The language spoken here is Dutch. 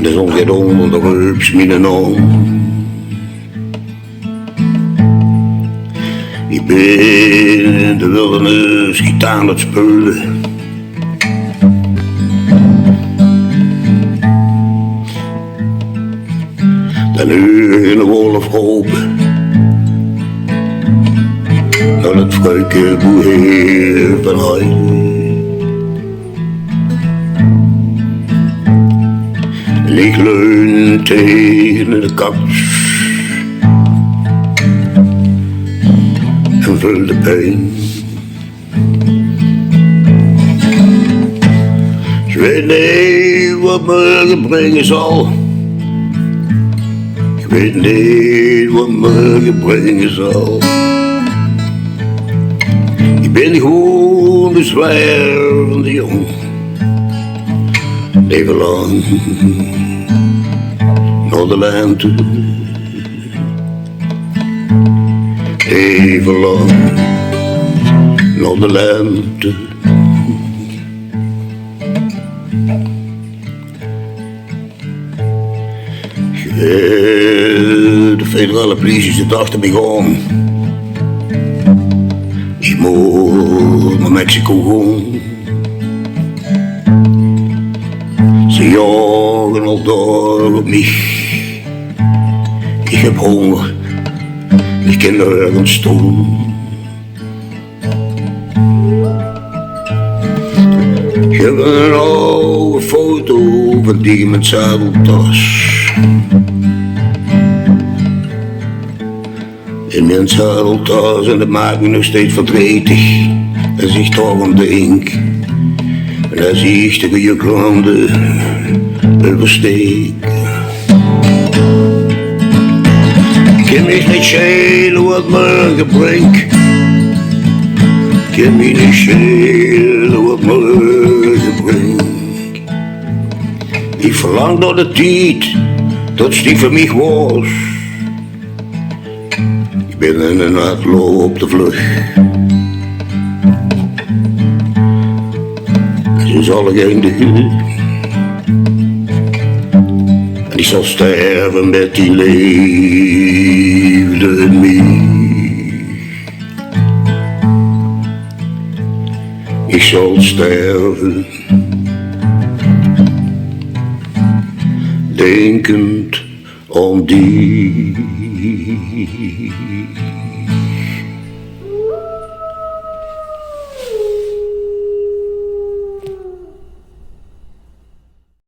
De zon gaat onder de rups mijn naam. Ik ben in de wildernis gitaar aan het spelen. En nu in de wolf roepen. Naar het vrouwke boeheer van huis. En ik leun tegen de kast. En vul de pijn. Ik weet niet wat morgen brengen zal. Ik weet niet wat morgen brengen zal. Ik ben gewoon de zwervende jong. Leven lang naar de lente. Even lang naar de lente. De federale politie zit achter me gaan. Ik moet naar Mexico gaan. Ze jagen al daar op mij. Ik heb honger. Ik kan nergens stoelen. Ik heb een oude foto van die met zadeltas. In mijn zadeltas en dat maakt me nog steeds verdrietig. En zich toch om de ink. En dan zie ik de goede klanten oversteken. Ik kan me niet schelen wat morgen brengt. Ik kan me niet schelen wat morgen brengt. Ik verlang naar de tijd dat die voor mij was. Ik ben in een uitloop op de vlucht. Zo zal ik eindigen. En ik zal sterven met die liefde in mij. Ik zal sterven, denkend aan die.